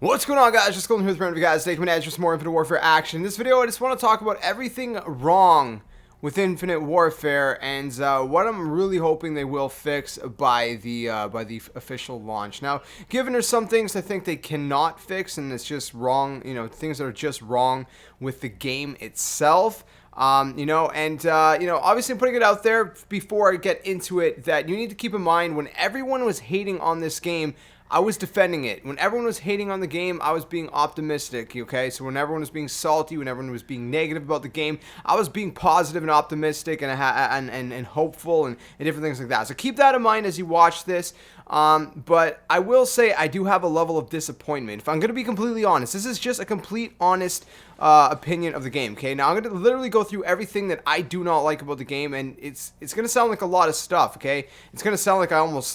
What's going on, guys? JSkeleton here with random guys taking my for some more Infinite Warfare action. In this video, I just want to talk about everything wrong with Infinite Warfare and what I'm really hoping they will fix by the official launch. Now, given there's some things I think they cannot fix and it's just wrong, things that are just wrong with the game itself. Obviously I'm putting it out there before I get into it that you need to keep in mind when everyone was hating on this game, I was defending it. When everyone was hating on the game, I was being optimistic, okay? So when everyone was being salty, when everyone was being negative about the game, I was being positive and optimistic and hopeful and different things like that. So keep that in mind as you watch this. But I will say I do have a level of disappointment. If I'm going to be completely honest, this is just a complete honest opinion of the game, okay? Now, I'm going to literally go through everything that I do not like about the game, and it's going to sound like a lot of stuff, okay? It's going to sound like I almost,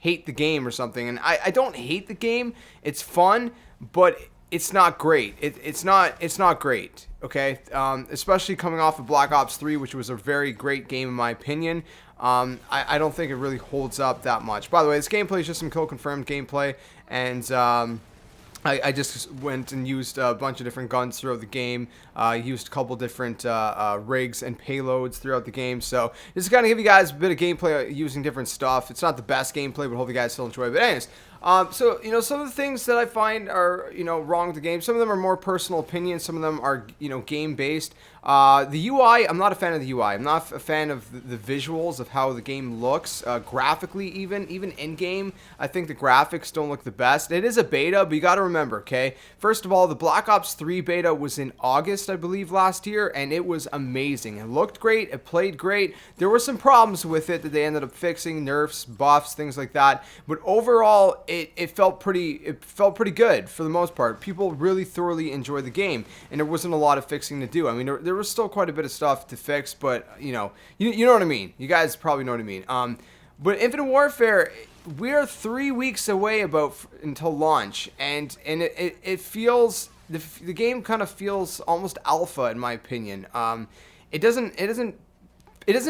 hate the game or something, and I don't hate the game. It's fun, but it's not great. It's not great, okay? Especially coming off of Black Ops 3, which was a very great game in my opinion. I don't think it really holds up that much. By the way, this gameplay is just some kill-confirmed gameplay, and I just went and used a bunch of different guns throughout the game. Used a couple different rigs and payloads throughout the game. So this is going to give you guys a bit of gameplay using different stuff. It's not the best gameplay, but hope you guys still enjoy it. But anyways, some of the things that I find are, wrong with the game. Some of them are more personal opinions. Some of them are, game-based. The UI, I'm not a fan of the UI. I'm not a fan of the visuals of how the game looks. Graphically, even in-game, I think the graphics don't look the best. It is a beta, but you got to remember, okay? First of all, the Black Ops 3 beta was in August, I believe, last year, and it was amazing. It looked great. It played great. There were some problems with it that they ended up fixing, nerfs, buffs, things like that. But overall, it felt pretty good for the most part. People really thoroughly enjoyed the game, and there wasn't a lot of fixing to do. I mean, there was still quite a bit of stuff to fix, but you know what I mean. You guys probably know what I mean. But Infinite Warfare, we're 3 weeks away until launch, and it feels the game kind of feels almost alpha in my opinion. It doesn't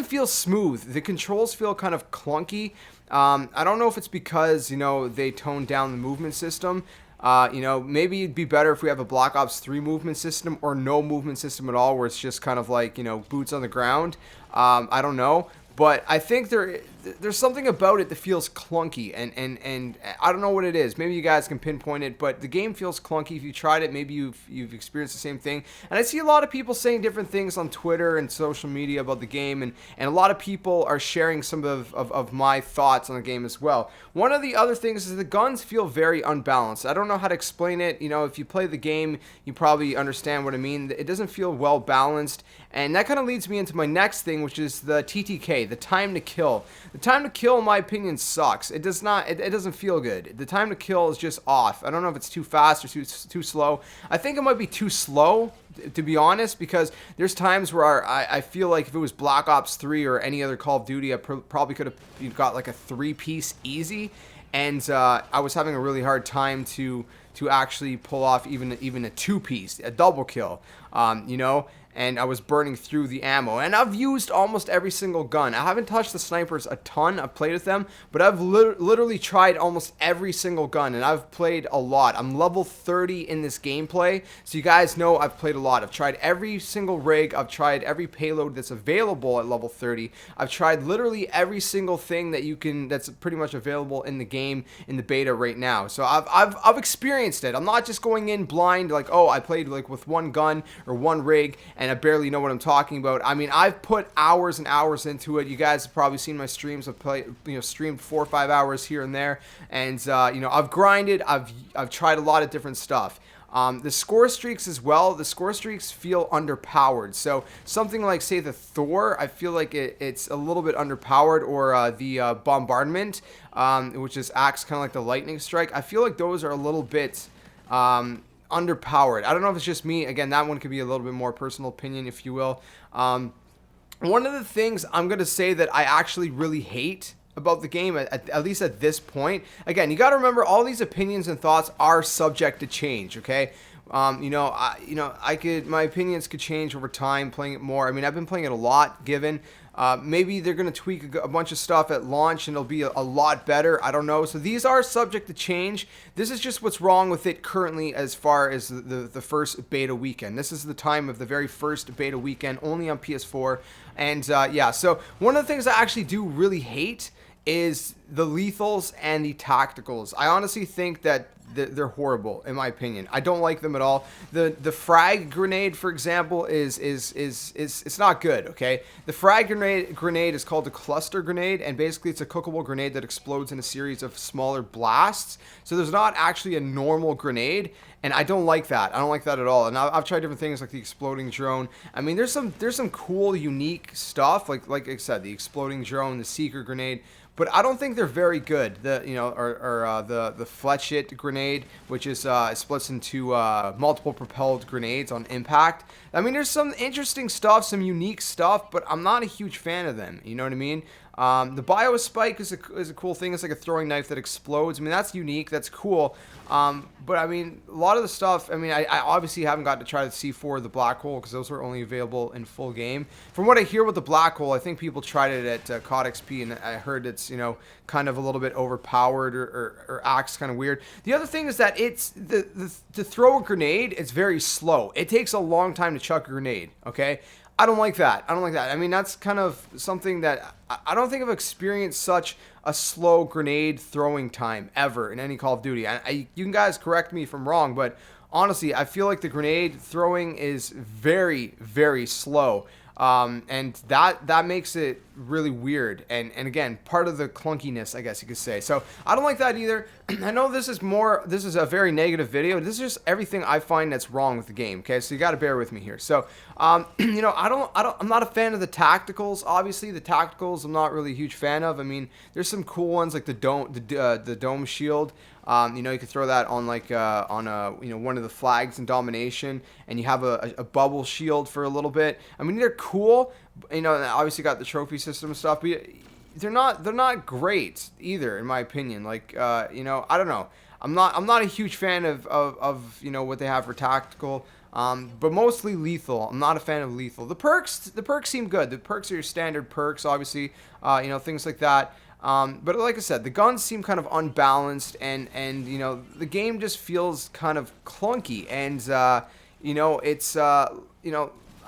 feel smooth. The controls feel kind of clunky. I don't know if it's because, they toned down the movement system. Maybe it'd be better if we have a Black Ops 3 movement system or no movement system at all, where it's just kind of like, boots on the ground. I don't know. But I think there's something about it that feels clunky, and I don't know what it is. Maybe you guys can pinpoint it, but the game feels clunky. If you tried it, maybe you've experienced the same thing. And I see a lot of people saying different things on Twitter and social media about the game, and a lot of people are sharing some of my thoughts on the game as well. One of the other things is the guns feel very unbalanced. I don't know how to explain it. If you play the game, you probably understand what I mean. It doesn't feel well balanced, and that kind of leads me into my next thing, which is the TTK, the time to kill. The time to kill, in my opinion, sucks. It doesn't feel good. The time to kill is just off. I don't know if it's too fast or too slow. I think it might be too slow, to be honest, because there's times where I feel like if it was Black Ops 3 or any other Call of Duty, I probably could have got like a 3-piece easy, and I was having a really hard time to actually pull off even a 2-piece, a double kill, and I was burning through the ammo. And I've used almost every single gun. I haven't touched the snipers a ton. I've played with them, but I've literally tried almost every single gun, and I've played a lot. I'm level 30 in this gameplay, so you guys know I've played a lot. I've tried every single rig. I've tried every payload that's available at level 30. I've tried literally every single thing that's pretty much available in the game in the beta right now. So I've experienced it. I'm not just going in blind like, oh, I played like with one gun or one rig and I barely know what I'm talking about. I mean, I've put hours and hours into it. You guys have probably seen my streams. I've streamed 4 or 5 hours here and there, and I've grinded. I've tried a lot of different stuff. The score streaks as well. The score streaks feel underpowered. So something like, say, the Thor, I feel like it's a little bit underpowered, or the bombardment, which acts kind of like the lightning strike. I feel like those are a little bit underpowered. I don't know if it's just me. Again, that one could be a little bit more personal opinion, if you will. One of the things I'm going to say that I actually really hate about the game, at least at this point, again, you got to remember all these opinions and thoughts are subject to change, okay? My opinions could change over time playing it more. I mean, I've been playing it a lot, given. Maybe they're going to tweak a bunch of stuff at launch and it'll be a lot better. I don't know. So these are subject to change. This is just what's wrong with it currently as far as the first beta weekend. This is the time of the very first beta weekend, only on PS4. And yeah, so one of the things I actually do really hate is the lethals and the tacticals. I honestly think that they're horrible, in my opinion. I don't like them at all. The frag grenade, for example, is it's not good. Okay, the frag grenade is called a cluster grenade, and basically it's a cookable grenade that explodes in a series of smaller blasts. So there's not actually a normal grenade, and I don't like that. I don't like that at all. And I've tried different things like the exploding drone. I mean, there's some cool, unique stuff like I said, the exploding drone, the seeker grenade. But I don't think they're very good. The Fletchit grenade, which is splits into multiple propelled grenades on impact. I mean, there's some interesting stuff, some unique stuff, but I'm not a huge fan of them. You know what I mean? The Biospike is a cool thing. It's like a throwing knife that explodes. I mean, that's unique. That's cool. But I mean, a lot of the stuff, I mean, I obviously haven't got to try the C4 the Black Hole because those were only available in full game. From what I hear with the Black Hole, I think people tried it at COD XP, and I heard it's, kind of a little bit overpowered or acts kind of weird. The other thing is that it's to throw a grenade, it's very slow. It takes a long time to chuck a grenade, okay? I don't like that. I mean, that's kind of something that I don't think I've experienced such a slow grenade throwing time ever in any Call of Duty. You can guys correct me if I'm wrong, but honestly, I feel like the grenade throwing is very, very slow. And that makes it really weird. And again, part of the clunkiness, I guess you could say. So I don't like that either. I know this is a very negative video. This is just everything I find that's wrong with the game. Okay. So you got to bear with me here. So, I'm not a fan of the tacticals. Obviously the tacticals, I'm not really a huge fan of. I mean, there's some cool ones like the dome shield. You can throw that on one of the flags in domination, and you have a bubble shield for a little bit. I mean, they're cool. Obviously got the trophy system and stuff, but they're not great either, in my opinion. I don't know. I'm not a huge fan of what they have for tactical. But mostly lethal. I'm not a fan of lethal. The perks seem good. The perks are your standard perks, obviously. Things like that. But like I said, the guns seem kind of unbalanced, and the game just feels kind of clunky, and it's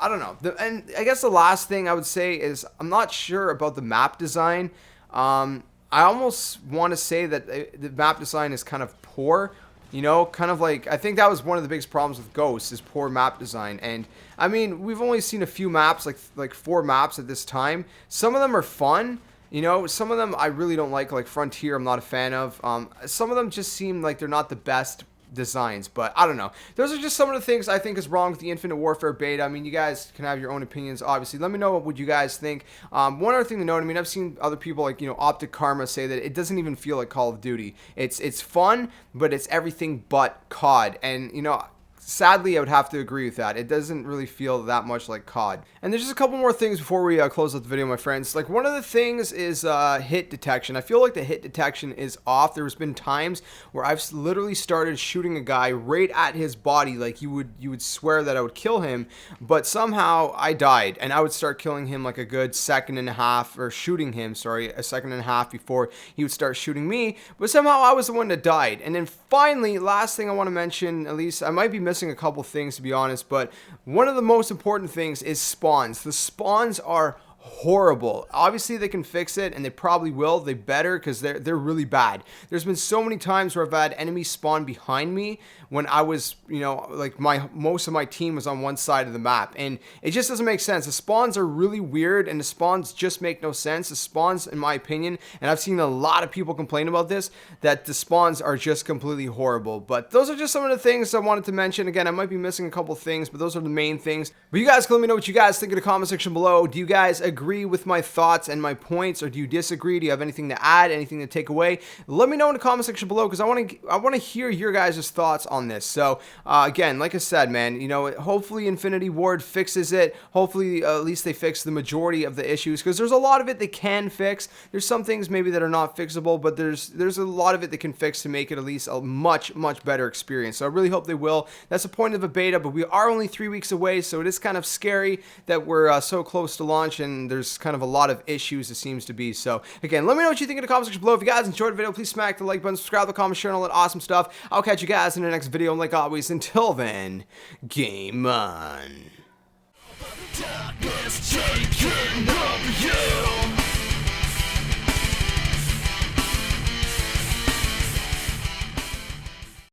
I don't know. And I guess the last thing I would say is I'm not sure about the map design. I almost want to say that the map design is kind of poor. Kind of like, I think that was one of the biggest problems with Ghosts is poor map design. And I mean, we've only seen a few maps, like 4 maps at this time. Some of them are fun. Some of them I really don't like Frontier, I'm not a fan of. Some of them just seem like they're not the best designs, but I don't know. Those are just some of the things I think is wrong with the Infinite Warfare beta. I mean, you guys can have your own opinions, obviously. Let me know what you guys think. One other thing to note, I mean, I've seen other people like, Optic Karma say that it doesn't even feel like Call of Duty. It's fun, but it's everything but COD. And, sadly, I would have to agree with that. It doesn't really feel that much like COD. And there's just a couple more things before we close out the video, my friends. Like, one of the things is hit detection. I feel like the hit detection is off. There's been times where I've literally started shooting a guy right at his body, like you would swear that I would kill him, but somehow I died, and I would start killing him like a good second and a half, or shooting him, sorry, a second and a half before he would start shooting me, but somehow I was the one that died. And then finally, last thing I want to mention, at least I might be missing a couple things to be honest, but one of the most important things is spawns. The spawns are horrible. Obviously they can fix it, and they probably will. They better, because they're really bad. There's been so many times where I've had enemies spawn behind me when I was, like most of my team was on one side of the map, and it just doesn't make sense. The spawns are really weird, and the spawns just make no sense. The spawns, in my opinion, and I've seen a lot of people complain about this, that the spawns are just completely horrible. But those are just some of the things I wanted to mention. Again, I might be missing a couple things, but those are the main things. But you guys can let me know what you guys think in the comment section below. Do you guys agree with my thoughts and my points, or do you disagree? Do you have anything to add, anything to take away? Let me know in the comment section below, because I want to hear your guys' thoughts on this. So again, like I said, man, you know, hopefully Infinity Ward fixes it. Hopefully at least they fix the majority of the issues, because there's a lot of it they can fix. There's some things maybe that are not fixable, but there's a lot of it they can fix to make it at least a much better experience. So I really hope they will. That's the point of a beta, but we are only 3 weeks away, so it is kind of scary that we're so close to launch, and there's kind of a lot of issues, it seems to be. So again, let me know what you think in the comment section below. If you guys enjoyed the video, please smack the like button, subscribe, the comment, share, and all that awesome stuff. I'll catch you guys in the next video, and like always, until then, game on. Darkness taking over you.